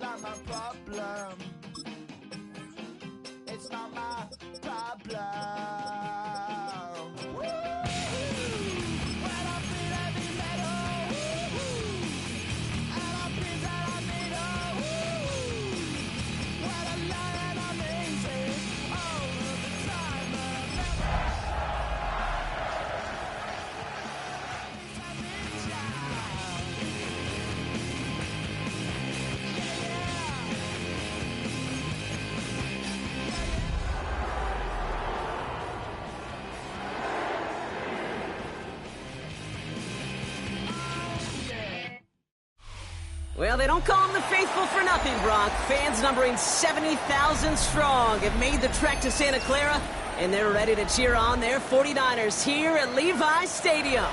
not my problem. It's not my problem. Woo! When I feel heavy metal, and I feel that I need a woo. When I lie and I'm easy all of the time. Well, they don't call them the faithful for nothing, Brock. Fans numbering 70,000 strong have made the trek to Santa Clara, and they're ready to cheer on their 49ers here at Levi's Stadium.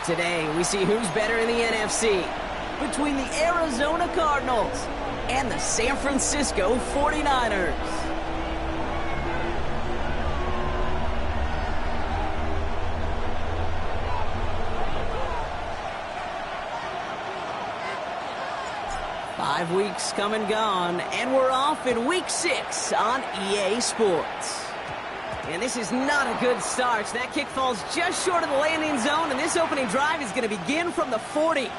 Today, we see who's better in the NFC between the Arizona Cardinals and the San Francisco 49ers. Weeks come and gone, and we're off in Week 6 on EA Sports. And this is not a good start. That kick falls just short of the landing zone, and this opening drive is going to begin from the 40.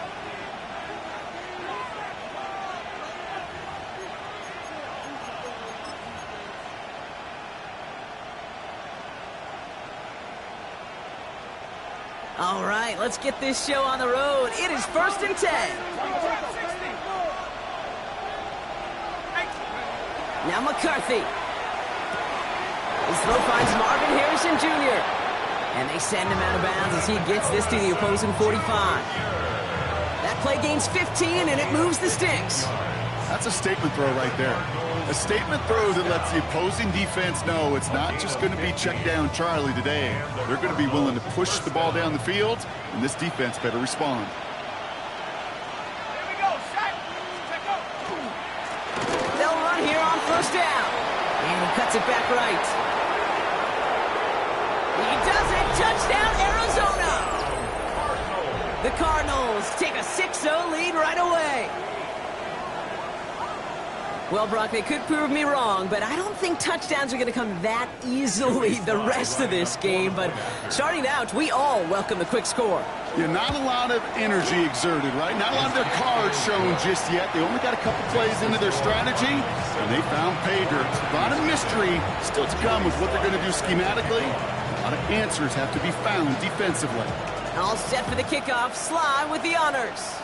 All right, let's get this show on the road. It is 1st and 10. Now McCarthy. His throw finds Marvin Harrison Jr. And they send him out of bounds as he gets this to the opposing 45. That play gains 15, and it moves the sticks. That's a statement throw right there. A statement throw that lets the opposing defense know it's not just going to be check down Charlie today. They're going to be willing to push the ball down the field, and this defense better respond. First down. And he cuts it back right. He does it. Touchdown, Arizona. The Cardinals take a 6-0 lead right away. Well, Brock, they could prove me wrong, but I don't think touchdowns are going to come that easily the rest of this game. But starting out, we all welcome the quick score. Yeah, not a lot of energy exerted, right? Not a lot of their cards shown just yet. They only got a couple plays into their strategy, and they found pay dirt. A lot of mystery still to come with what they're going to do schematically. A lot of answers have to be found defensively. All set for the kickoff. Sly with the honors.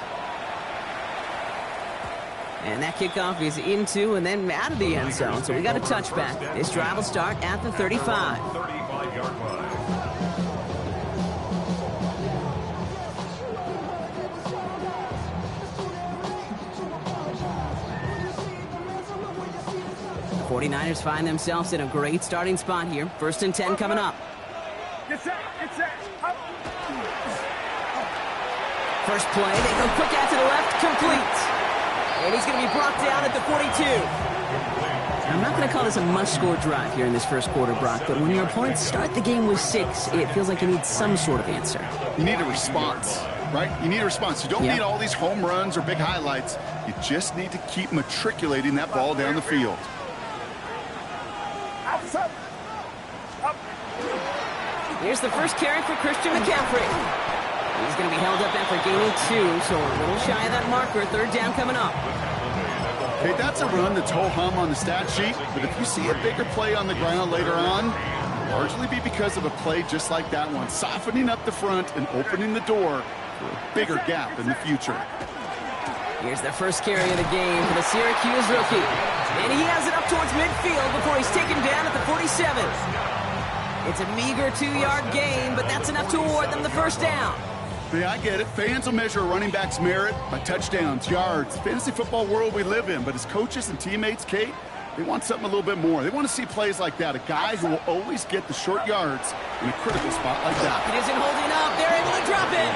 And that kickoff is into and then out of the end zone, so we got a touchback. This drive will start at the 35. 35-yard line. 49ers find themselves in a great starting spot here. 1st and 10 coming up. Get set, get set. Up. First play, they go quick out to the left, complete. And he's going to be brought down at the 42. I'm not going to call this a must-score drive here in this first quarter, Brock, but when your opponents start the game with 6, it feels like you need some sort of answer. You need a response, right? You need a response. You don't need all these home runs or big highlights. You just need to keep matriculating that ball down the field. Here's the first carry for Christian McCaffrey. He's going to be held up after gaining 2, so a little shy of that marker. 3rd down coming up. Okay, that's a run that's ho-hum on the stat sheet, but if you see a bigger play on the ground later on, it'll largely be because of a play just like that one, softening up the front and opening the door for a bigger gap in the future. Here's the first carry of the game for the Syracuse rookie. And he has it up towards midfield before he's taken down at the 47. It's a meager 2-yard gain, but that's enough to award them the first down. Yeah, I get it. Fans will measure a running back's merit by touchdowns, yards, fantasy football world we live in. But as coaches and teammates, Kate, they want something a little bit more. They want to see plays like that, a guy who will always get the short yards in a critical spot like that. It isn't holding up. They're able to drop it.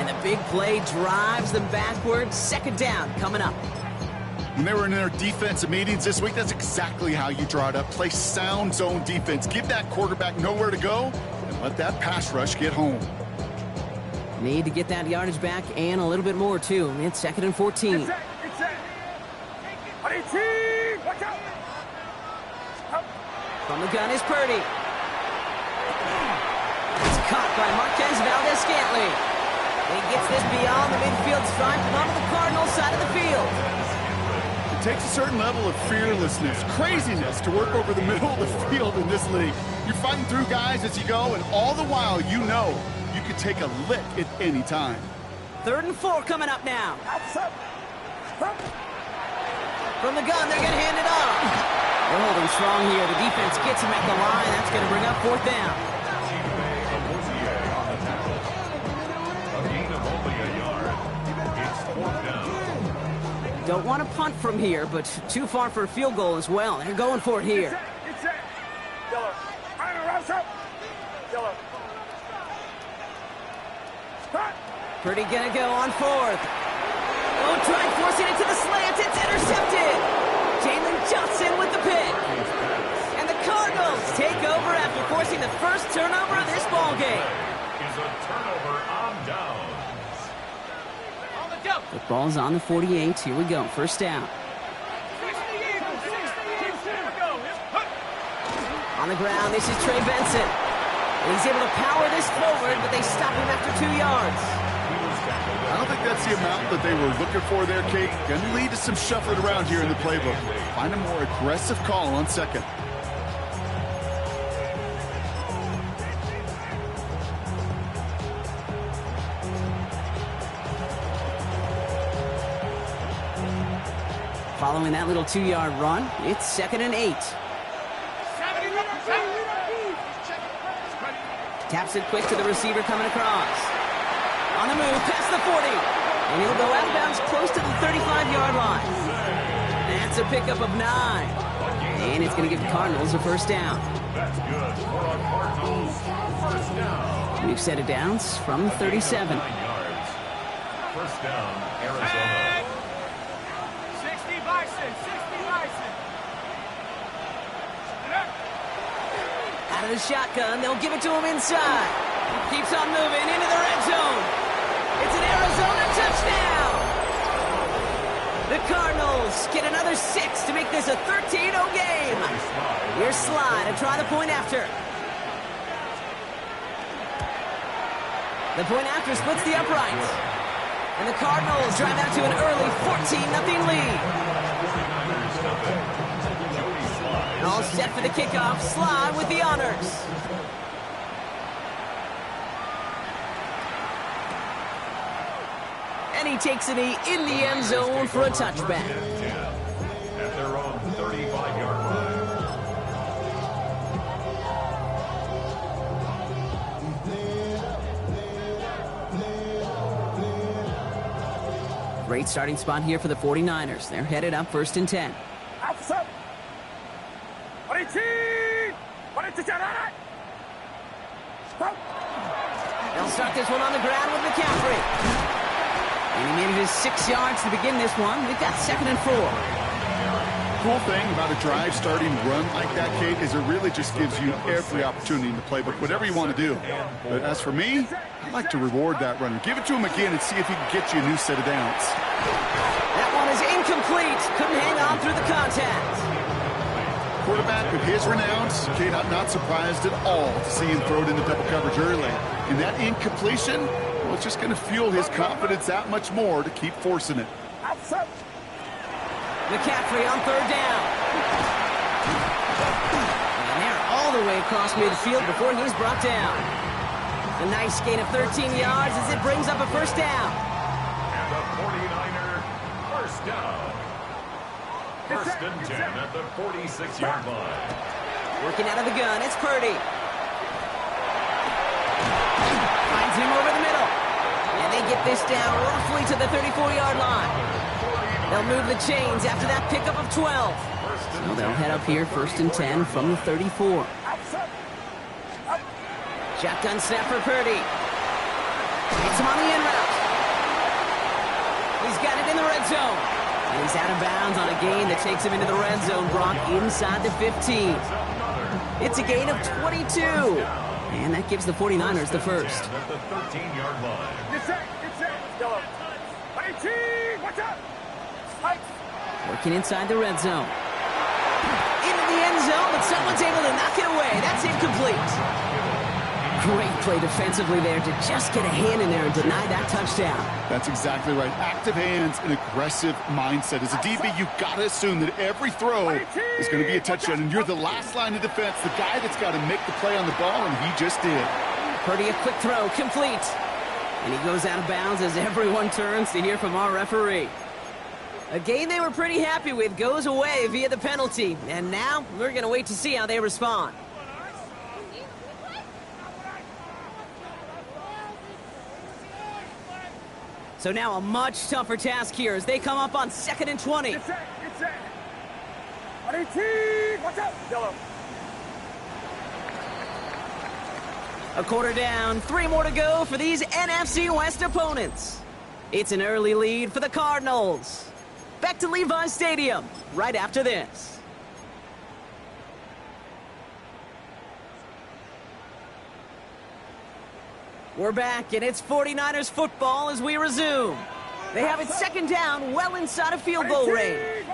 And the big play drives them backwards. 2nd down coming up. When they were in their defensive meetings this week, that's exactly how you draw it up. Play sound zone defense. Give that quarterback nowhere to go and let that pass rush get home. Need to get that yardage back and a little bit more, too. It's 2nd and 14. 18! Watch out! Up. From the gun is Purdy. It's caught by Marquez Valdez-Scantling. He gets this beyond the midfield stripe and onto the Cardinals side of the field. It takes a certain level of fearlessness, craziness to work over the middle of the field in this league. You're fighting through guys as you go, and all the while you know you could take a lick at any time. 3rd and 4 coming up now. Up. From the gun, they're going to hand it off. They're holding strong here. The defense gets him at the line. That's going to bring up 4th down. Don't want to punt from here, but too far for a field goal as well. They're going for it here. It's set. Yellow. Iron rouse up. Yellow. Cut. Purdy going to go on 4th. Oh, trying forcing it to the slant. It's intercepted. Jalen Johnson with the pick. And the Cardinals take over after forcing the first turnover of this ball game. Is a turnover on downs. The ball's on the 48. Here we go. 1st down. On the ground, this is Trey Benson. And he's able to power this forward, but they stop him after 2 yards. I don't think that's the amount that they were looking for there, Kate. Going to lead to some shuffling around here in the playbook. Find a more aggressive call on 2nd. Following that little 2-yard run, it's 2nd and 8. Taps it quick to the receiver coming across. On the move, past the 40. And he'll go out of bounds close to the 35-yard line. That's a pickup of 9. And it's going to give the Cardinals a 1st down. That's good for our Cardinals. 1st down. We've set it downs from 37. 9 yards. 1st down, Arizona. 60 Bison. Out of the shotgun, they'll give it to him inside. Keeps on moving into the red zone. It's an Arizona touchdown. The Cardinals get another 6 to make this a 13-0 game. Here's Sly to try the point after. The point after splits the uprights. And the Cardinals drive out to an early 14-0 lead. All set for the kickoff. Sly with the honors. And he takes a knee in the end zone for a touchback. At their own 35-yard line. Great starting spot here for the 49ers. They're headed up 1st and 10. Up. 18! They'll start this one on the ground with McCaffrey. And he made it his 6 yards to begin this one. We've got 2nd and 4. Cool thing about a drive starting run like that, Kate, is it really just gives you every opportunity in the playbook, whatever you want to do. But as for me, I'd like to reward that runner. Give it to him again and see if he can get you a new set of downs. That one is incomplete. Couldn't hang on through the contact. Quarterback with his renowns, Kate, I'm not surprised at all to see him throw it into double coverage early. And that incompletion, well, it's just going to fuel his confidence that much more to keep forcing it. McCaffrey on 3rd down. And they're all the way across midfield before he's brought down. A nice gain of 13 yards as it brings up a 1st down. And the 49er 1st down. 1st and 10 at the 46-yard line. Working out of the gun, it's Purdy. Finds him over the middle. And they get this down roughly to the 34-yard line. They'll move the chains after that pickup of 12. So they'll head up here 1st and 10 from the 34. Shotgun snap for Purdy. Hits him on the in route. He's got it in the red zone. And he's out of bounds on a gain that takes him into the red zone, Brock, inside the 15. It's a gain of 22. And that gives the 49ers the 1st. At the 13-yard line. Get set. Yellow. 18. Watch out. Spike. Working inside the red zone. Into the end zone, but someone's able to knock it away. That's incomplete. Great play defensively there to just get a hand in there and deny that touchdown. That's exactly right. Active hands and aggressive mindset. As a DB, you've got to assume that every throw is going to be a touchdown, and you're the last line of defense, the guy that's got to make the play on the ball, and he just did. Purdy, a quick throw, complete. And he goes out of bounds as everyone turns to hear from our referee. A game they were pretty happy with goes away via the penalty, and now we're going to wait to see how they respond. So now a much tougher task here as they come up on 2nd and 20. Get set. Watch out. Yellow. A quarter down, 3 more to go for these NFC West opponents. It's an early lead for the Cardinals. Back to Levi Stadium right after this. We're back, and it's 49ers football as we resume. They have it 2nd down, well inside of field goal range.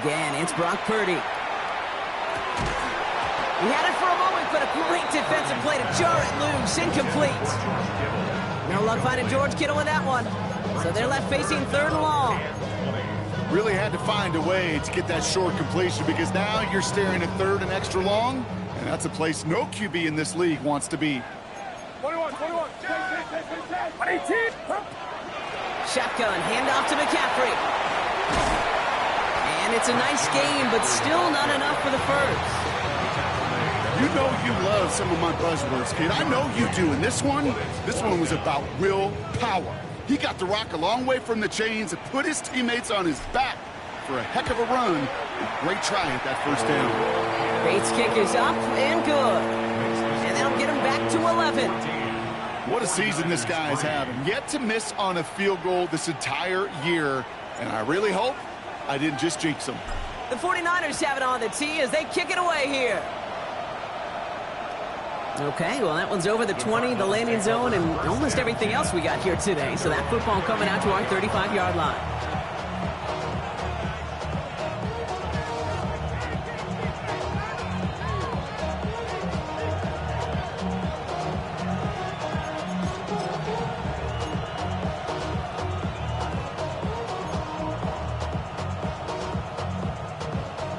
Again, it's Brock Purdy. He had it for a moment, but a great defensive play to jar it loose. Incomplete. No luck finding George Kittle with that one. So they're left facing 3rd and long. Really had to find a way to get that short completion because now you're staring at 3rd and extra long. And that's a place no QB in this league wants to be. 21. Shotgun, handoff to McCaffrey. And it's a nice game, but still not enough for the first. You know you love some of my buzzwords, kid. I know you do. And this one was about willpower. He got the rock a long way from the chains and put his teammates on his back for a heck of a run. And great try at that 1st down. Bates' kick is up and good. And that'll get him back to 11. What a season this guy is having. Yet to miss on a field goal this entire year. And I really hope I didn't just jinx him. The 49ers have it on the tee as they kick it away here. Okay, well, that one's over the 20, the landing zone, and almost everything else we got here today. So that football coming out to our 35-yard line.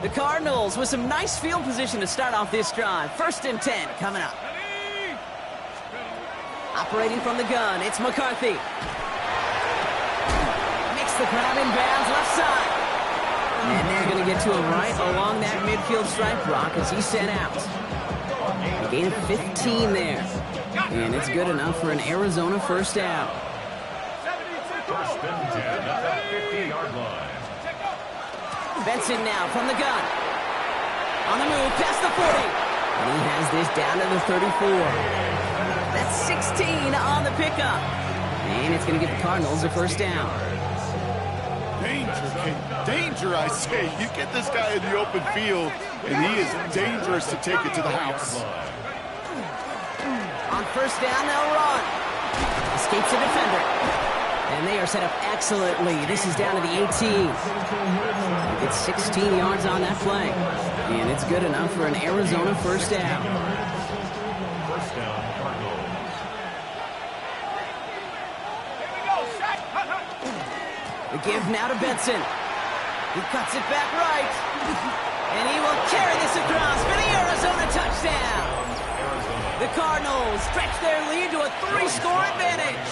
The Cardinals with some nice field position to start off this drive. 1st and 10 coming up. Operating from the gun, it's McCarthy. Makes the grab in bounds left side. And they're going to get to him right along that midfield stripe, Brock, as he set out. A gain of 15 there. And it's good enough for an Arizona 1st down. 1st and 10 at the 50-yard line. Benson now from the gun. On the move, past the 40. And he has this down to the 34. That's 16 on the pickup. And it's going to give the Cardinals a 1st down. Danger, kid. Danger, I say. You get this guy in the open field, and he is dangerous to take it to the house. On 1st down, they'll run. Escapes the defender. And they are set up excellently. This is down to the 18. It's 16 yards on that play. And it's good enough for an Arizona 1st down. 1st down, Cardinals. The give now to Benson. He cuts it back right. And he will carry this across for the Arizona touchdown. The Cardinals stretch their lead to a 3-score advantage.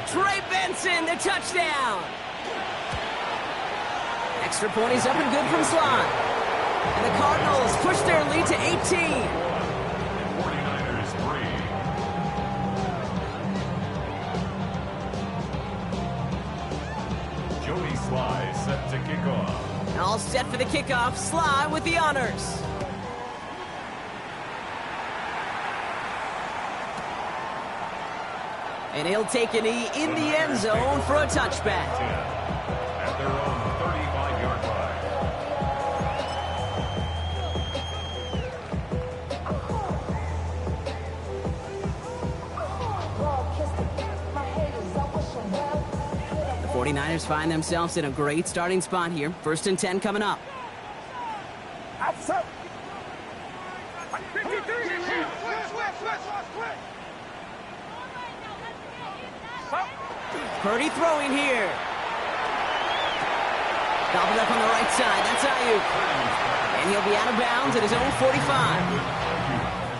Trey Benson, the touchdown. Extra point is up and good from slot. And the Cardinals push their lead to 18. 49ers 3. Joey Sly set to kick off. All set for the kickoff. Sly with the honors. And he'll take a knee in the end zone for a touchback. At their own 35-yard line. 49ers find themselves in a great starting spot here. 1st and 10 coming up. Purdy throwing here. Gobbled up on the right side. That's Ayuk. And he'll be out of bounds at his own 45.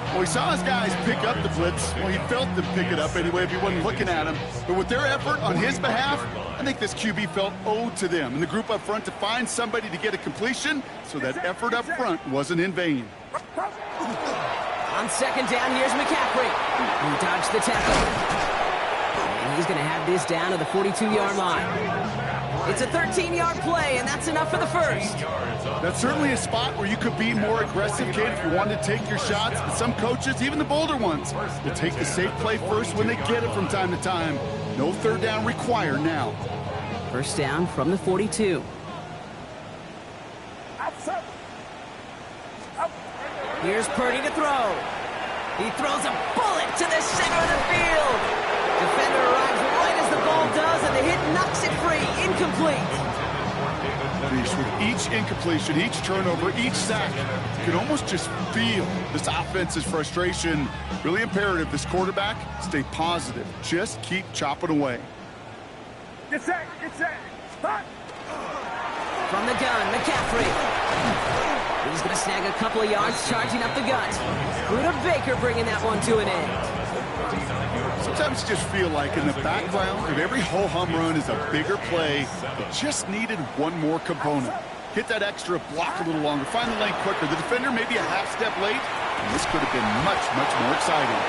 Well, he saw his guys pick up the blitz. Well, he felt them pick it up anyway if he wasn't looking at him. But with their effort on his behalf, I think this QB felt owed to them and the group up front to find somebody to get a completion, so that effort up front wasn't in vain. On 2nd down, here's McCaffrey. He dodged the tackle. And he's going to have this down to the 42-yard line. It's a 13-yard play, and that's enough for the first. That's certainly a spot where you could be more aggressive, kid, if you wanted to take your shots. But some coaches, even the bolder ones, will take the safe play first when they get it from time to time. No 3rd down required now. 1st down from the 42. Here's Purdy to throw. He throws a bullet to the center of the field. Defender arrives right as the ball does, and the hit knocks it free. Incomplete. With each incompletion, each turnover, each sack, you can almost just feel this offense's frustration. Really imperative this quarterback stay positive. Just keep chopping away. Get set. Stop. From the gun, McCaffrey. He's going to snag a couple of yards, charging up the gut. Buda Baker bringing that one to an end. Sometimes you just feel like in the background of every ho-hum run is a bigger play. It just needed one more component. Hit that extra block a little longer, find the lane quicker. The defender maybe a half step late, and this could have been much, much more exciting.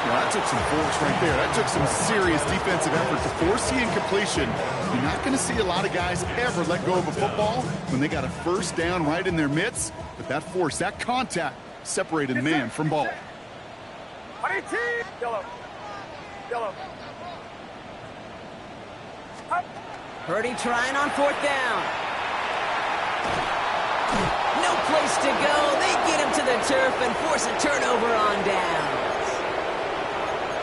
Well, that took some force right there. That took some serious defensive effort to force the incompletion. You're not going to see a lot of guys ever let go of a football when they got a 1st down right in their midst. But that force, that contact, separated man from ball. Yellow. Purdy trying on 4th down. No place to go. They get him to the turf and force a turnover on downs.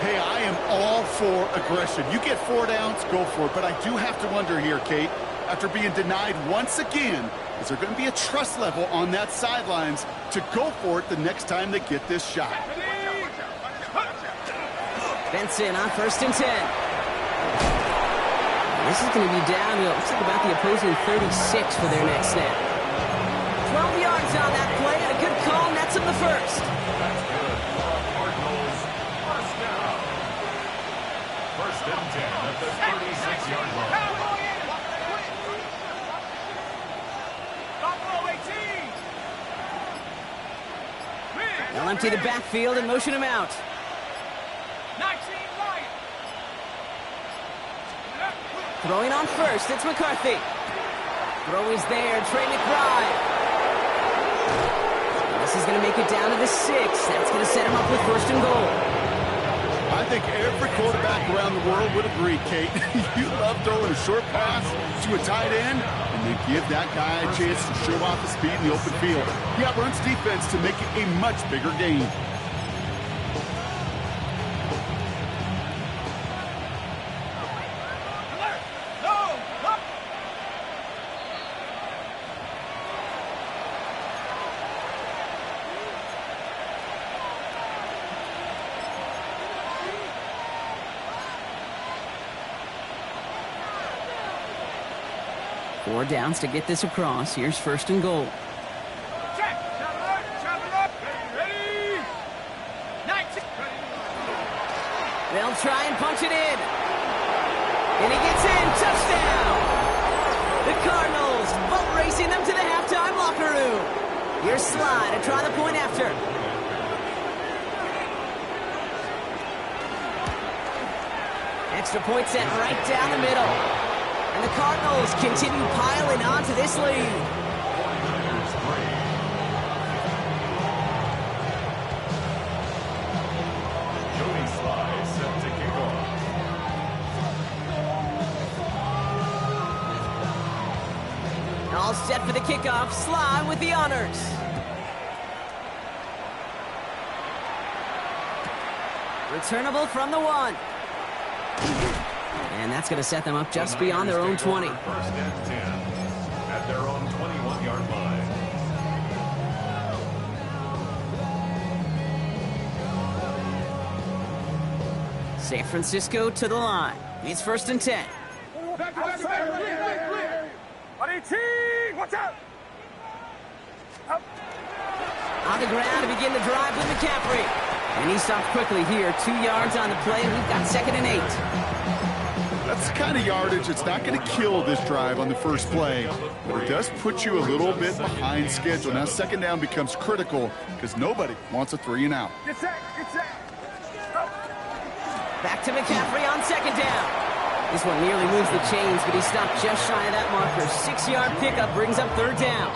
Hey, I am all for aggression. You get 4 downs, go for it. But I do have to wonder here, Kate, after being denied once again, is there going to be a trust level on that sidelines to go for it the next time they get this shot? Benson on 1st and 10. This is going to be down, it looks like about the opposing 36 for their next snap. 12 yards on that play, and a good call nets him the first. First and 10 at the 36-yard line. They'll empty the backfield and motion him out. Throwing on 1st, it's McCarthy. Throw is there, Trey McBride. This is going to make it down to the 6. That's going to set him up with 1st and goal. I think every quarterback around the world would agree, Kate. You love throwing a short pass to a tight end, and then give that guy a chance to show off his speed in the open field. He outruns defense to make it a much bigger gain. Four downs to get this across. Here's 1st and goal. They'll try and punch it in. And he gets in. Touchdown! The Cardinals boat racing them to the halftime locker room. Here's Sly to try the point after. Extra point set right down the middle. And the Cardinals continue piling on to this lead. All set for the kickoff. Sly with the honors. Returnable from the 1. And that's going to set them up just beyond their own 20. First and 10 at their own 21-yard line. San Francisco to the line. It's first and 10. Watch out! On the ground to begin the drive with McCaffrey. And he stopped quickly here. 2 yards on the play. We've got 2nd and 8. That's the kind of yardage that's not going to kill this drive on the first play, but it does put you a little bit behind schedule. Now, 2nd down becomes critical because nobody wants a 3 and out. Get set! Back to McCaffrey on 2nd down. This one nearly moves the chains, but he stopped just shy of that marker. 6-yard pickup brings up 3rd down.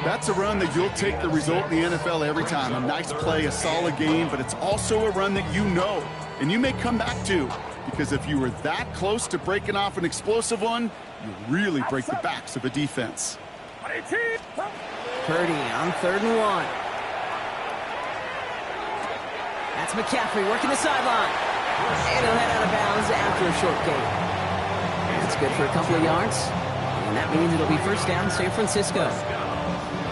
That's a run that you'll take the result in the NFL every time. A nice play, a solid game, but it's also a run that you know, and you may come back to, because if you were that close to breaking off an explosive one, you really break the backs of a defense. Purdy on 3rd and 1. That's McCaffrey working the sideline. And he'll head out of bounds after a short gain. That's good for a couple of yards. And that means it'll be first down San Francisco.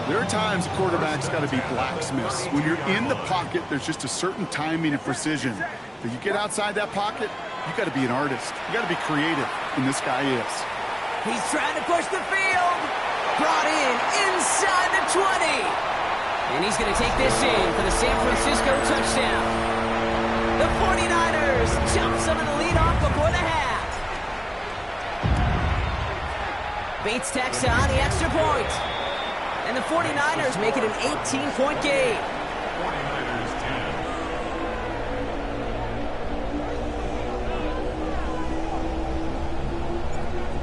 There are times a quarterback's got to be blacksmiths. When you're in the pocket, there's just a certain timing and precision. But you get outside that pocket, you got to be an artist. You got to be creative, and this guy is. He's trying to push the field. Brought in inside the 20. And he's going to take this in for the San Francisco touchdown. The 49ers jump some of the lead off before the half. Bates tacks on the extra point. And the 49ers make it an 18-point game. 49ers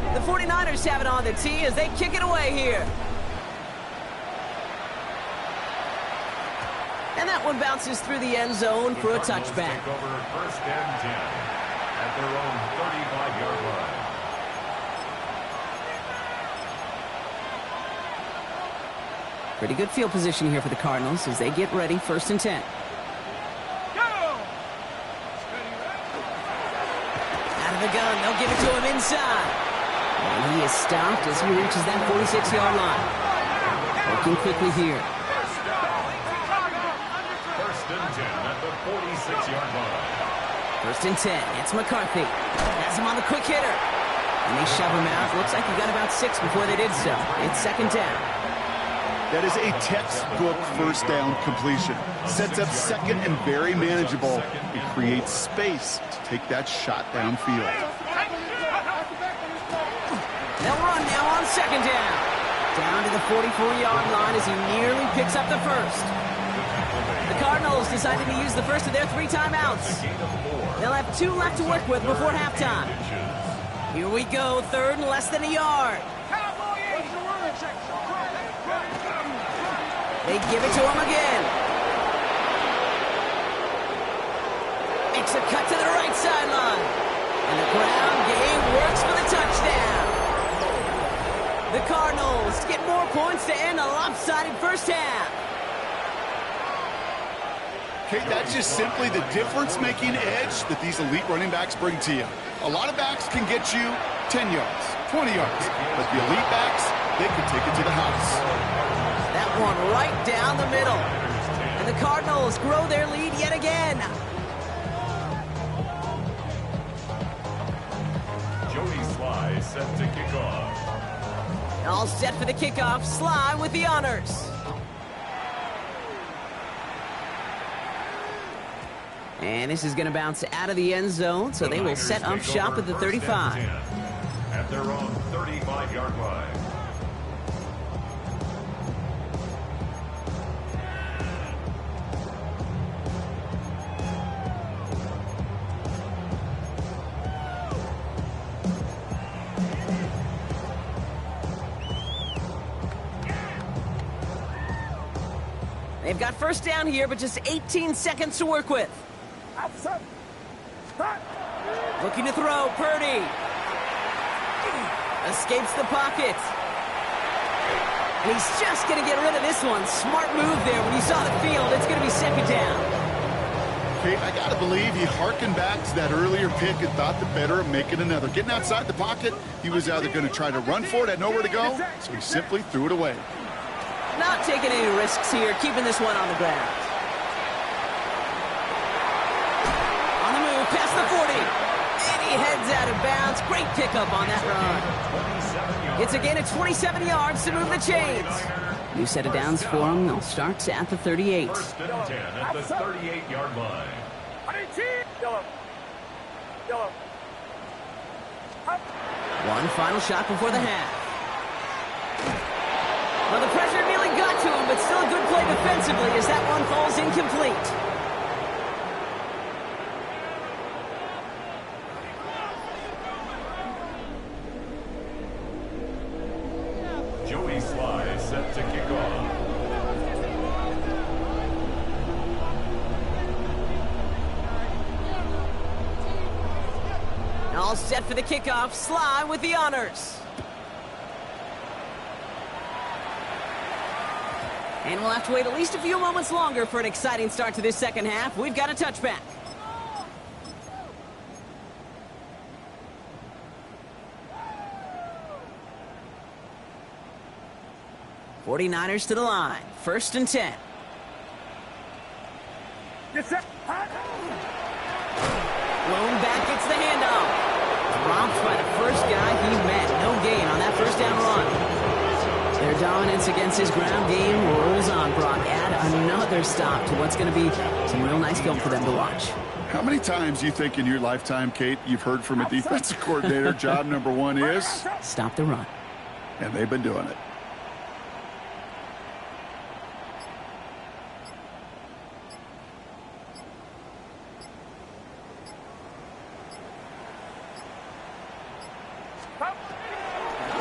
10. The 49ers have it on the tee as they kick it away here. And that one bounces through the end zone for a touchback. Take over first and 10 at their own 35-yard line. Pretty good field position here for the Cardinals as they get ready, first and 10. Out of the gun, they'll give it to him inside. And he is stopped as he reaches that 46-yard line. Working quickly here. First and 10 at the 46-yard line. First and 10, it's McCarthy. Has him on the quick hitter. And they shove him out. Looks like he got about 6 before they did so. It's 2nd down. That is a textbook first down completion. Sets up 2nd and very manageable. It creates space to take that shot downfield. They'll run now on 2nd down. Down to the 44-yard line as he nearly picks up the first. The Cardinals decided to use the first of their 3 timeouts. They'll have 2 left to work with before halftime. Here we go, 3rd and less than a yard. They give it to him again. Makes a cut to the right sideline. And the ground game works for the touchdown. The Cardinals get more points to end a lopsided first half. Okay, that's just simply the difference-making edge that these elite running backs bring to you. A lot of backs can get you 10 yards, 20 yards, but the elite backs, they can take it to the house. That one right down the middle. And the Cardinals grow their lead yet again. Joey Sly set to kick off. All set for the kickoff. Sly with the honors. And this is going to bounce out of the end zone, so they will set up shop at the 35. At their own 35-yard line. They've got first down here, but just 18 seconds to work with. Looking to throw, Purdy. Escapes the pocket. And he's just going to get rid of this one. Smart move there when you saw the field. It's going to be 2nd down. Kate, I got to believe he harkened back to that earlier pick and thought the better of making another. Getting outside the pocket, he was either going to try to run for it, had nowhere to go, so he simply threw it away. Not taking any risks here, keeping this one on the ground. On the move, past the 40. And he heads out of bounds. Great pickup on that run. It's a gain of 27 yards to move the chains. New set of downs for him. They'll start at the 38. First and 10 at the 38-yard line. One final shot before the half. Well, the pressure nearly got to him, but still a good play defensively as that one falls incomplete. Joey Sly set to kick off. All set for the kickoff. Sly with the honors. And we'll have to wait at least a few moments longer for an exciting start to this second half. We've got a touchback. '49ers to the line. First and 10. Blown back, gets the handoff. Dropped by the first guy he met. No gain on that first down run. Their dominance against his ground game rolls on, Brock. Add another stop to what's going to be some real nice film for them to watch. How many times do you think in your lifetime, Kate, you've heard from a defensive coordinator, job number one is? Stop the run. And they've been doing it.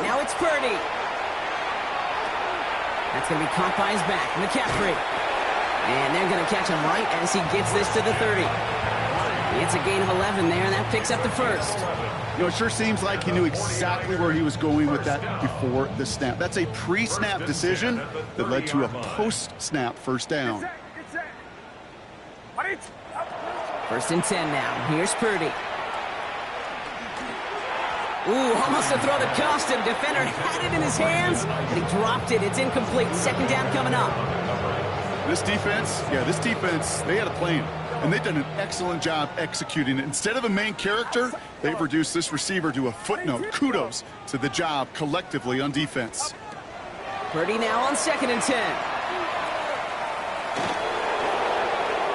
Now it's Purdy. That's going to be caught by his back. McCaffrey. And they're going to catch him right as he gets this to the 30. It's a gain of 11 there, and that picks up the first. You know, it sure seems like he knew exactly where he was going with that before the snap. That's a pre-snap decision that led to a post-snap first down. First and 10 now. Here's Purdy. Ooh, almost a throw that cost him. Defender had it in his hands, but he dropped it. It's incomplete. Second down coming up. This defense, they had a plan, and they've done an excellent job executing it. Instead of a main character, they've reduced this receiver to a footnote. Kudos to the job collectively on defense. Purdy now on second and 10.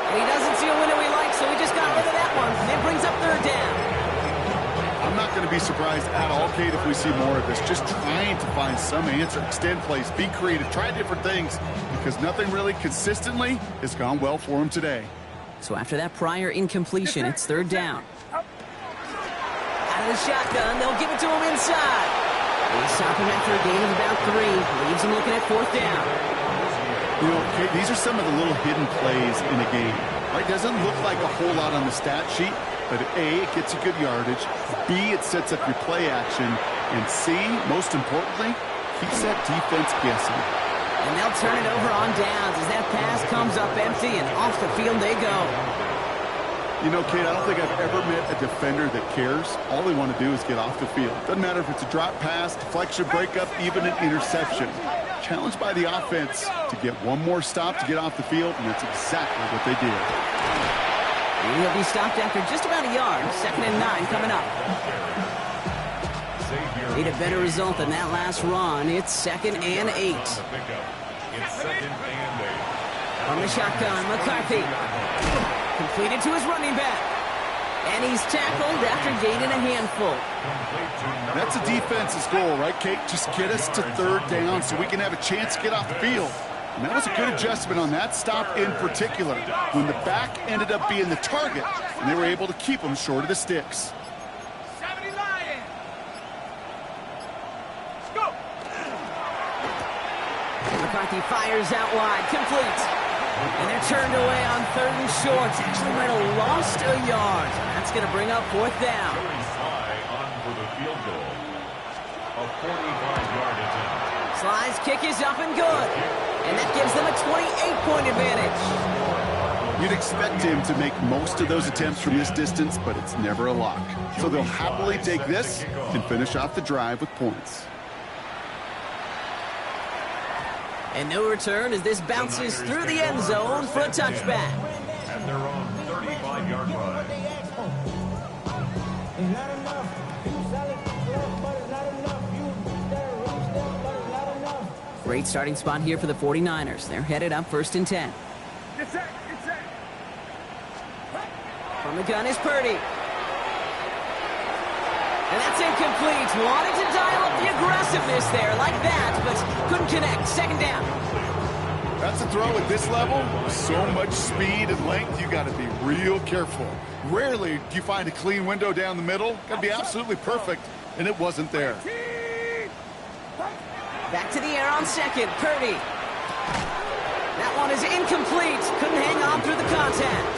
And he doesn't see a window he likes, so he just got rid of that one. And it brings up third down. I'm not going to be surprised at all, Kate, if we see more of this. Just trying to find some answer, extend plays, be creative, try different things, because nothing really consistently has gone well for him today. So after that prior incompletion, it's third down. Out of the shotgun, they'll give it to him inside. They stop him after a gain of about 3. Leaves him looking at fourth down. You know, Kate, these are some of the little hidden plays in a game. Right? Doesn't look like a whole lot on the stat sheet, but A, it gets you good yardage, B, it sets up your play action, and C, most importantly, keeps that defense guessing. And they'll turn it over on downs as that pass comes up empty, and off the field they go. You know, Kate, I don't think I've ever met a defender that cares. All they want to do is get off the field. Doesn't matter if it's a drop pass, deflection, breakup, even an interception. Challenged by the offense to get one more stop to get off the field, and that's exactly what they did. And he'll be stopped after just about a yard. Second and 9 coming up. Need a better result than that last run. It's second and 8. From the shotgun, McCarthy. Completed to his running back. And he's tackled after gaining a handful. That's a defense's goal, right, Kate? Just get us to third down so we can have a chance to get off the field. And that was a good adjustment on that stop in particular, when the back ended up being the target, and they were able to keep him short of the sticks. McCarthy fires out wide, complete. And they're turned away on third and short. Actually might have lost a yard. That's going to bring up fourth down. Sly on for the field goal. A 45-yard attempt. Sly's kick is up and good. And that gives them a 28-point advantage. You'd expect him to make most of those attempts from this distance, but it's never a lock. So they'll happily take this and finish off the drive with points. And no return as this bounces through the end zone for a touchback. At their own 35-yard line. Great starting spot here for the 49ers. They're headed up 1st and 10. From the gun is Purdy. And that's incomplete. Wanted to dial up the aggressiveness there like that, but couldn't connect. 2nd down. That's a throw at this level. So much speed and length, you got to be real careful. Rarely do you find a clean window down the middle. Got to be absolutely perfect, and it wasn't there. Back to the air on 2nd. Purdy. That one is incomplete. Couldn't hang on through the contact.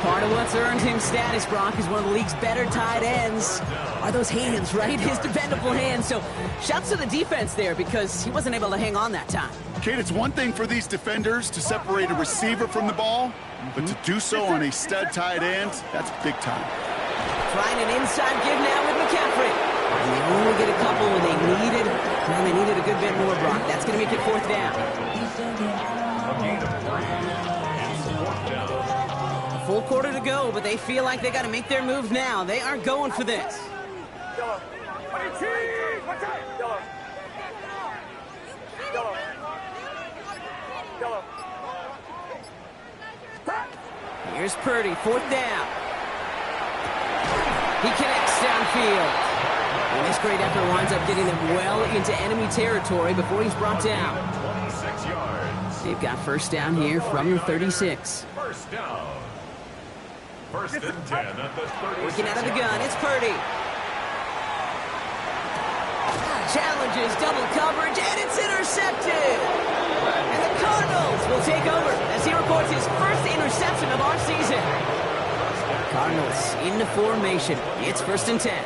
Part of what's earned him status, Brock, is one of the league's better tight ends. Are those hands, right? His dependable hands. So shouts to the defense there because he wasn't able to hang on that time. Kate, it's one thing for these defenders to separate a receiver from the ball, but to do so on a stud tight end, that's big time. Trying an inside give now with McCaffrey. And they only get a couple when they needed a good bit more, Brock. That's going to make it 4th down. A gain of 3. It's 4th down. Full quarter to go, but they feel like they got to make their move now. They are going for this. Here's Purdy, 4th down. He connects downfield. And this great effort winds up getting them well into enemy territory before he's brought down. 26 yards. They've got 1st down here from the 36. 1st down. 1st and 10 at the 36. Working out of the gun, it's Purdy. Challenges double coverage, and it's intercepted. And the Cardinals will take over as he records his 1st interception of our season. Cardinals into formation. It's 1st and 10.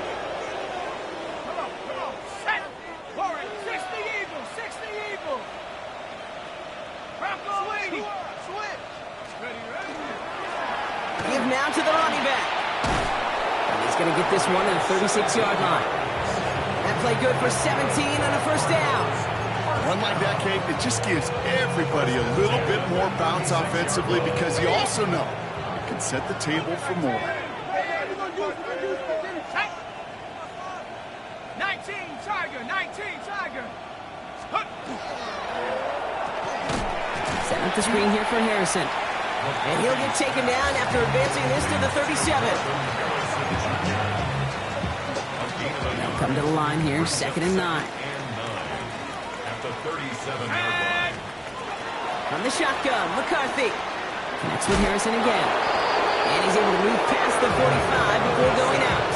Give now to the running back. And he's going to get this one at the 36-yard line. That play good for 17 and a 1st down. Run like that, Kate, it just gives everybody a little bit more bounce offensively because you also know it can set the table for more. 19 Tiger. Setting up the screen here for Harrison. And he'll get taken down after advancing this to the 37. They'll come to the line here, 2nd and 9. At the 37-yard line. From the shotgun, McCarthy. Connects with Harrison again. And he's able to move past the 45 before going out.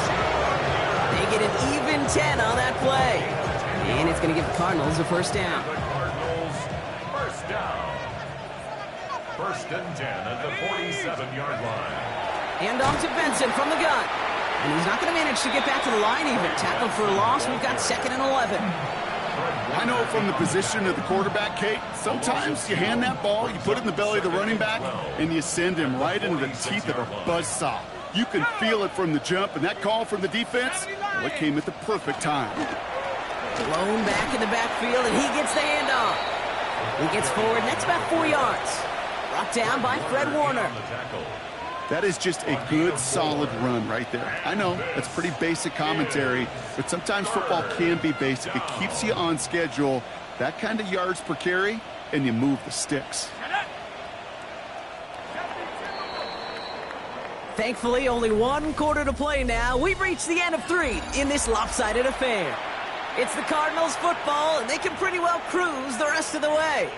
They get an even 10 on that play. And it's going to give the Cardinals a 1st down. The Cardinals, 1st down. 1st and 10 at the 47-yard line. And on to Benson from the gun. And he's not going to manage to get back to the line even. Tackled for a loss. We've got 2nd and 11. I know from the position of the quarterback, Kate, sometimes you hand that ball, you put it in the belly of the running back, and you send him right into the teeth of a buzzsaw. You can feel it from the jump, and that call from the defense, well, it came at the perfect time. Blown back in the backfield, and he gets the handoff. He gets forward, and that's about 4 yards. Brought down by Fred Warner. That is just a good, solid run right there. I know, that's pretty basic commentary, but sometimes football can be basic. It keeps you on schedule, that kind of yards per carry, and you move the sticks. Thankfully, only 1 quarter to play now. We've reached the end of 3 in this lopsided affair. It's the Cardinals football, and they can pretty well cruise the rest of the way.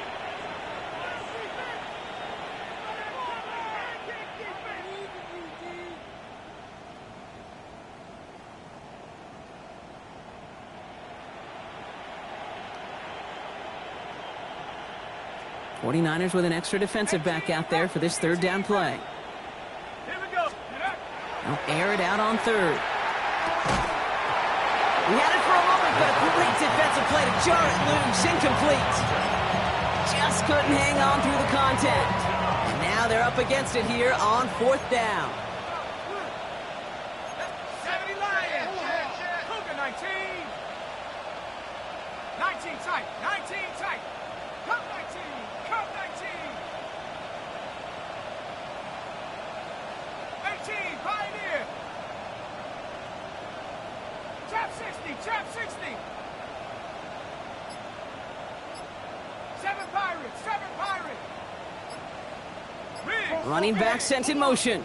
'49ers with an extra defensive back out there for this 3rd down play. They'll air it out on 3rd. He had it for a moment, but a great defensive play to jar it loose. Incomplete. Just couldn't hang on through the contact. And now now they're up against it here on 4th down. 70 Lions. Cougar 19. 19 tight. 19 tight. Come 19. Come 19. 18 Pioneer. Trap 60. Trap 60. 7 Pirates. 7 Pirates. Running back sent in motion.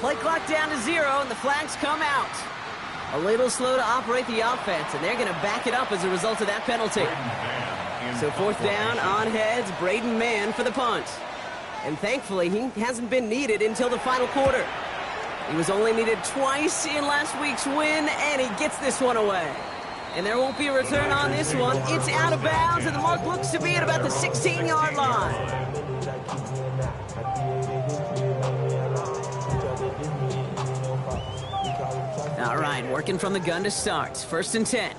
Play clock down to 0, and the flags come out. A little slow to operate the offense, and they're going to back it up as a result of that penalty. So 4th down, on heads, Braden Mann for the punt. And thankfully, he hasn't been needed until the final quarter. He was only needed twice in last week's win, and he gets this one away. And there won't be a return on this one. It's out of bounds, and the mark looks to be at about the 16-yard line. All right, working from the gun to start. 1st and 10.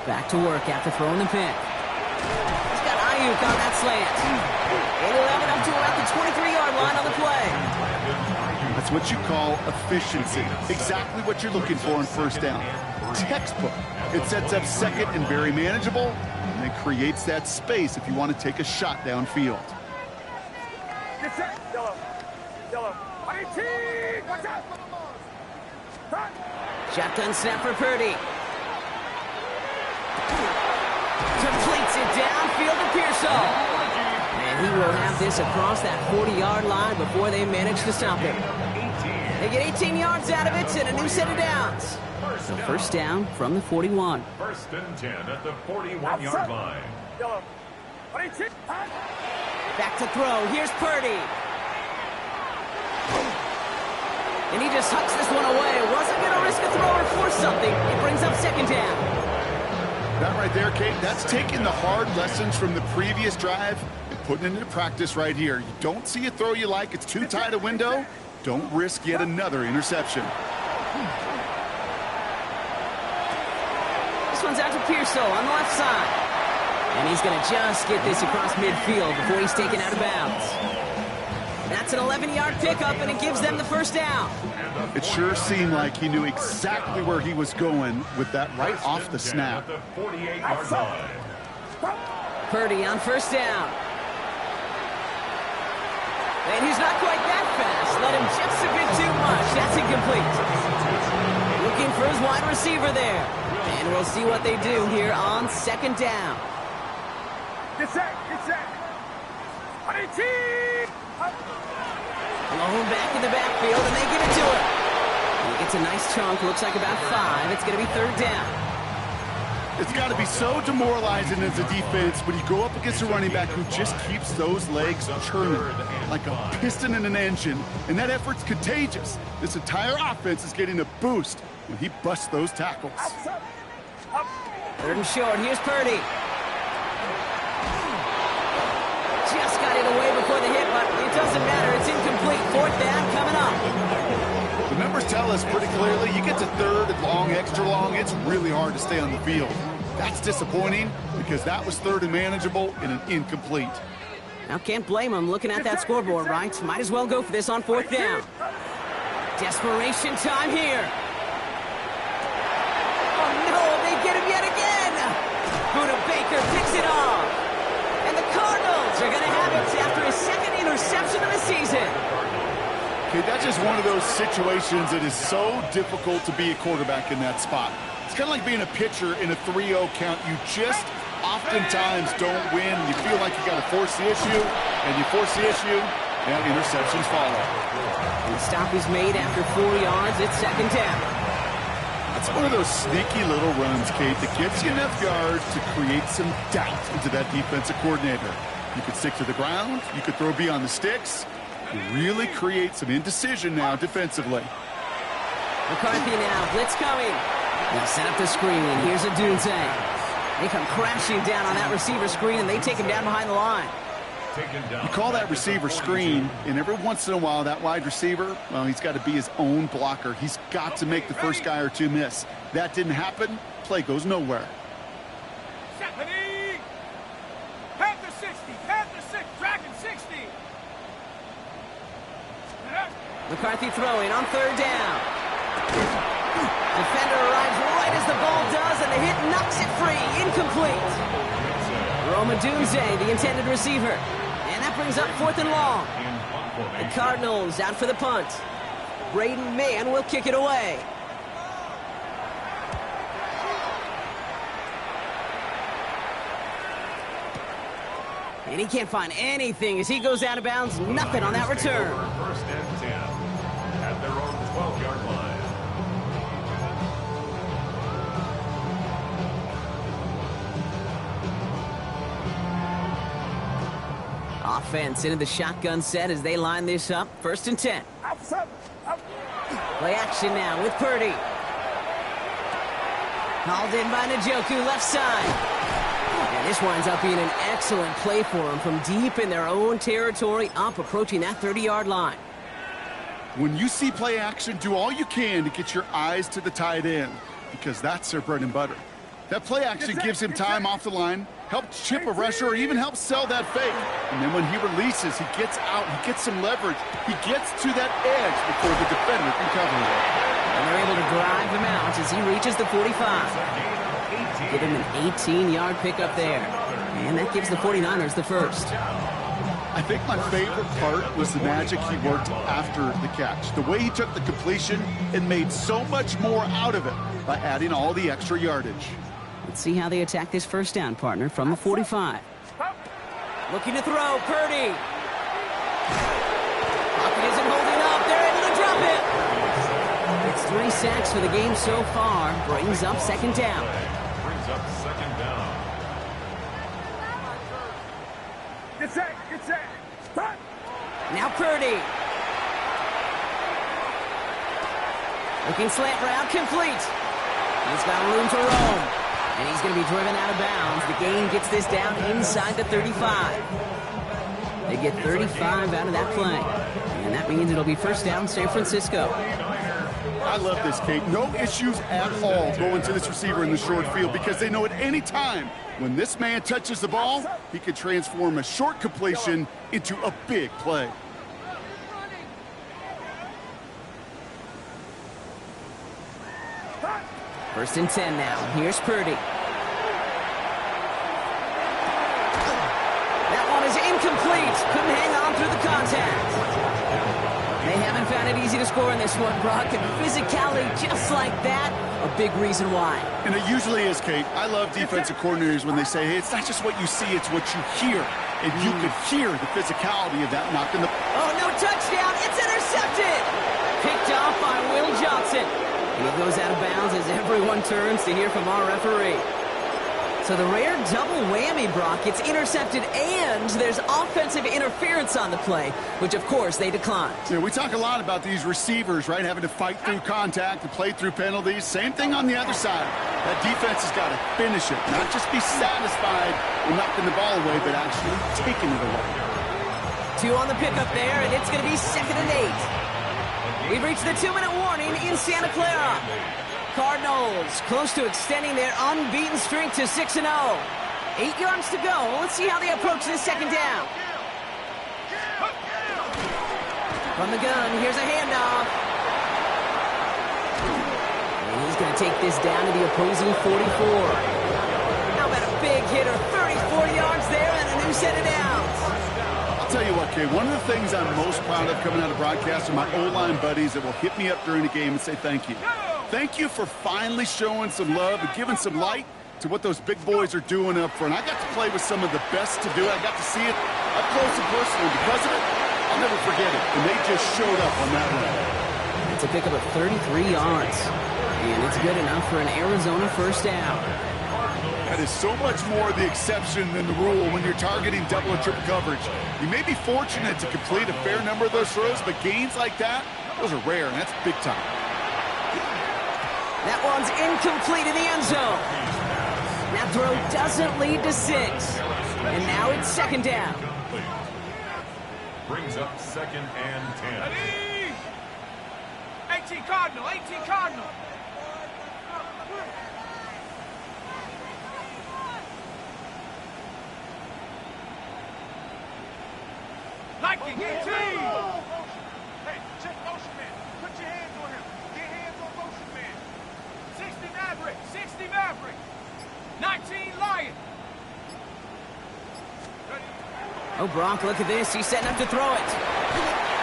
Back to work after throwing the pick. He's got Ayuk on that slant. And he'll have it up to about the 23-yard line on the play. That's what you call efficiency. Exactly what you're looking for in 1st down. Textbook. It sets up 2nd and very manageable, and it creates that space if you want to take a shot downfield. Get set. Yellow. Yellow. 18. Watch out. Shotgun snap for Purdy. Completes it downfield to Pearsall. And he will have this across that 40-yard line before they manage to stop him. They get 18 yards out of it and a new set of downs. So 1st down from the 41. 1st and 10 at the 41-yard line. Yellow. 18. Back to throw. Here's Purdy. And he just hucks this one away. Wasn't going to risk a throw or force something. It brings up 2nd down. That right there, Kate, that's taking the hard lessons from the previous drive and putting it into practice right here. You don't see a throw you like, it's too tight a window, don't risk yet another interception. This one's out to Pearsall on the left side. And he's going to just get this across midfield before he's taken out of bounds. That's an 11-yard pickup, and it gives them the 1st down. It sure seemed like he knew exactly where he was going with that right off the snap. Purdy on 1st down. And he's not quite that fast. Let him just a bit too much. That's incomplete. Looking for his wide receiver there. And we'll see what they do here on 2nd down. Get set. Get set. 18. Blown back in the backfield, and they give it to him. He gets a nice chunk, looks like about 5. It's going to be 3rd down. It's got to be so demoralizing as a defense when you go up against a running back who just keeps those legs churning like a piston in an engine, and that effort's contagious. This entire offense is getting a boost when he busts those tackles. 3rd and short. Here's Purdy. Just got it away before the hit, but it doesn't matter. It's incomplete. 4th down coming up. The numbers tell us pretty clearly, you get to 3rd and long, extra long, it's really hard to stay on the field. That's disappointing because that was 3rd and manageable and an incomplete. Now, can't blame him looking at that scoreboard, right? Might as well go for this on 4th down. Desperation time here. Oh, no, they get him yet again. Buda Baker picks it off. And the Cardinals are going to have it after his 2nd interception of the season. Okay, that's just one of those situations that is so difficult to be a quarterback in that spot. It's kind of like being a pitcher in a 3-0 count. You just oftentimes don't win. You feel like you got to force the issue, and you force the issue, and interceptions follow. The stop is made after 4 yards. It's 2nd down. It's one of those sneaky little runs, Kate, that gives you enough yards to create some doubt into that defensive coordinator. You could stick to the ground. You could throw beyond the sticks. You really create some indecision now defensively. McCarthy now. Blitz coming. They set up the screen. Here's a Dunze. They come crashing down on that receiver screen, and they take him down behind the line. You call that receiver screen, and every once in a while, that wide receiver, well, he's got to be his own blocker. He's got to make the first guy or two miss. That didn't happen. Play goes nowhere. Stephanie! McCarthy throwing on third down. Defender arrives right as the ball does, and the hit knocks it free. Incomplete. Roma Dunze, the intended receiver. And that brings up 4th and long. The Cardinals out for the punt. Braden Mann will kick it away. And he can't find anything as he goes out of bounds. Nothing on that return. First and 10 at their own 12-yard line. Offense into the shotgun set as they line this up. 1st and 10. Play action now with Purdy. Hauled in by Njoku, left side. And this winds up being an excellent play for them from deep in their own territory, up approaching that 30-yard line. When you see play action, do all you can to get your eyes to the tight end, because that's their bread and butter. That play action gives him time off the line, helps chip a rusher, or even helps sell that fake. And then when he releases, he gets out, he gets some leverage. He gets to that edge before the defender can cover him. And they're able to drive him out as he reaches the 45. Give him an 18-yard pickup there. And that gives the 49ers the first. I think my favorite part was the magic he worked after the catch. The way he took the completion and made so much more out of it by adding all the extra yardage. Let's see how they attack this first down, partner, from the 45. Looking to throw, Purdy. Pocket isn't holding up. They're able to drop it. It's 3 sacks for the game so far. Brings up 2nd down. Brings up 2nd down. Get set. Now Purdy. Looking slant route, complete. He's got room to roam. And he's going to be driven out of bounds. The gain gets this down inside the 35. They get 35 out of that play. And that means it'll be first down San Francisco. I love this, Kate. No issues at all going to this receiver in the short field, because they know at any time when this man touches the ball, he can transform a short completion into a big play. First and 10 now. Here's Purdy. That one is incomplete. Couldn't hang on through the contact. They haven't found it easy to score in this one, Brock. And physicality just like that, a big reason why. And it usually is, Kate. I love defensive coordinators when they say, hey, it's not just what you see, it's what you hear. And you could hear the physicality of that knock in the... Oh, no touchdown. It's intercepted. Picked off by Will Johnson. And he goes out of bounds as everyone turns to hear from our referee. So the rare double whammy, Brock. It's intercepted and there's offensive interference on the play, which, of course, they declined. Yeah, we talk a lot about these receivers, right, having to fight through contact and play through penalties. Same thing on the other side. That defense has got to finish it, not just be satisfied with knocking the ball away, but actually taking it away. 2 on the pickup there, and it's going to be 2nd and 8. We've reached the 2-minute warning in Santa Clara. Cardinals close to extending their unbeaten streak to 6-0. 8 yards to go. Let's see how they approach this 2nd down. From the gun, here's a handoff. And he's going to take this down to the opposing 44. How about a big hitter, 34 yards there and a new set of downs. I'll tell you what, Kay, one of the things I'm most proud of coming out of broadcast are my O-line buddies that will hit me up during the game and say thank you. Thank you for finally showing some love and giving some light to what those big boys are doing up front. I got to play with some of the best to do it. I got to see it up close and personal. Because of it, I'll never forget it. And they just showed up on that run. It's a pickup of 33 yards. And it's good enough for an Arizona first down. That is so much more the exception than the rule when you're targeting double or triple coverage. You may be fortunate to complete a fair number of those throws, but gains like that, those are rare, and that's big time. That one's incomplete in the end zone. That throw doesn't lead to 6. And now it's 2nd down. Brings up 2nd and 10. 18 Cardinal, 18 Cardinal. Lightning, 18. Hey, check motion. Maverick. 60 Maverick. 19 Lion. Oh, Brock, look at this. He's setting up to throw it.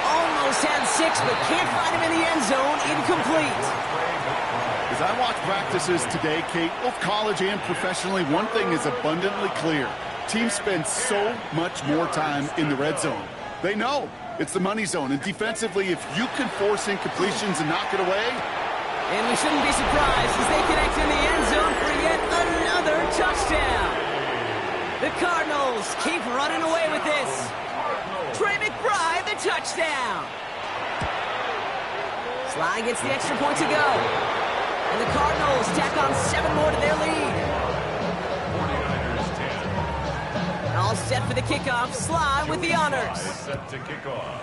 Almost had 6, but can't find him in the end zone. Incomplete. As I watch practices today, Kate, both college and professionally, one thing is abundantly clear. Teams spend so much more time in the red zone. They know it's the money zone, and defensively, if you can force incompletions and knock it away. And we shouldn't be surprised as they connect in the end zone for yet another touchdown. The Cardinals keep running away with this. Trey McBride, the touchdown. Sly gets the extra point to go. And the Cardinals tack on 7 more to their lead. 49ers 10. All set for the kickoff. Sly with the honors. Set to kick off.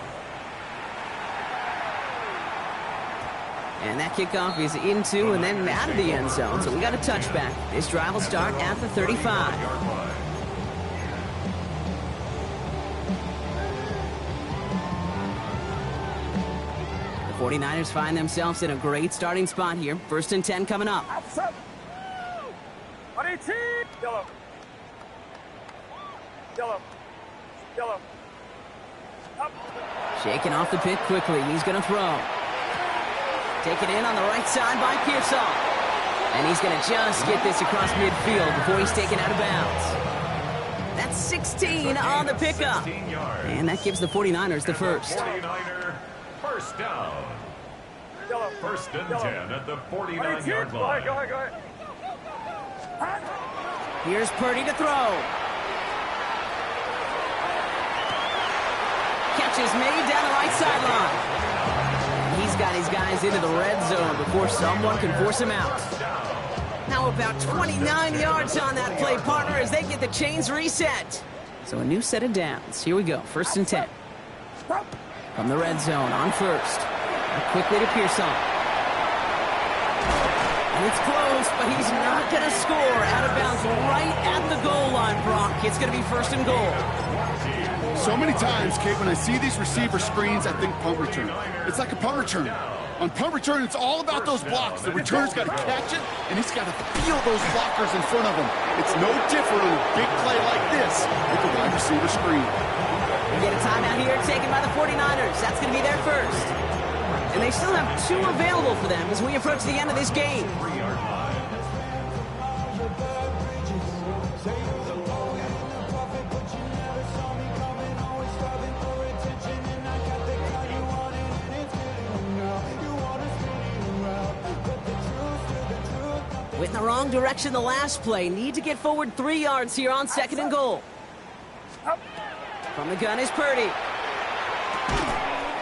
And that kickoff is into and then out of the end zone. So we got a touchback. This drive will start at the 35. The 49ers find themselves in a great starting spot here. 1st and 10 coming up. Yellow. Yellow. Yellow. Up. Shaking off the pick quickly. He's going to throw. Taken in on the right side by Pearsall. And he's going to just get this across midfield before he's taken out of bounds. That's 16 on the pickup. And that gives the 49ers the first. 49er first down. Yellow. 1st and 10 at the 49-yard line. Go ahead. Here's Purdy to throw. Catch is made down the right sideline. He's got his guys into the red zone before someone can force him out. Now about 29 yards on that play, partner, as they get the chains reset. So a new set of downs. Here we go, 1st and 10. From the red zone on 1st. Quickly to Pearsall. And it's close, but he's not going to score. Out of bounds right at the goal line, Brock. It's going to be 1st and goal. So many times, Kate, when I see these receiver screens, I think punt return. It's like a punt return. On punt return, it's all about those blocks. The returner's got to catch it, and he's got to feel those blockers in front of him. It's no different on a big play like this with the wide receiver screen. We get a timeout here taken by the 49ers. That's going to be their first. And they still have 2 available for them as we approach the end of this game. Went in the wrong direction the last play. Need to get forward 3 yards here on 2nd and goal. From the gun is Purdy.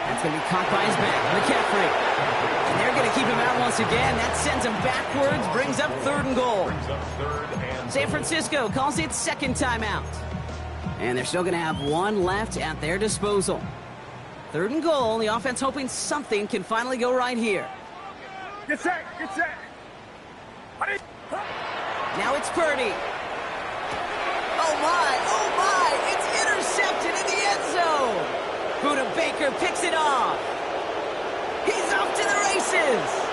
That's going to be caught by his back. McCaffrey. And they're going to keep him out once again. That sends him backwards, brings up 3rd and goal. San Francisco calls it 2nd timeout. And they're still going to have 1 left at their disposal. 3rd and goal. The offense hoping something can finally go right here. Get set. Now it's Purdy. Oh my, it's intercepted in the end zone. Buda Baker picks it off. He's off to the races.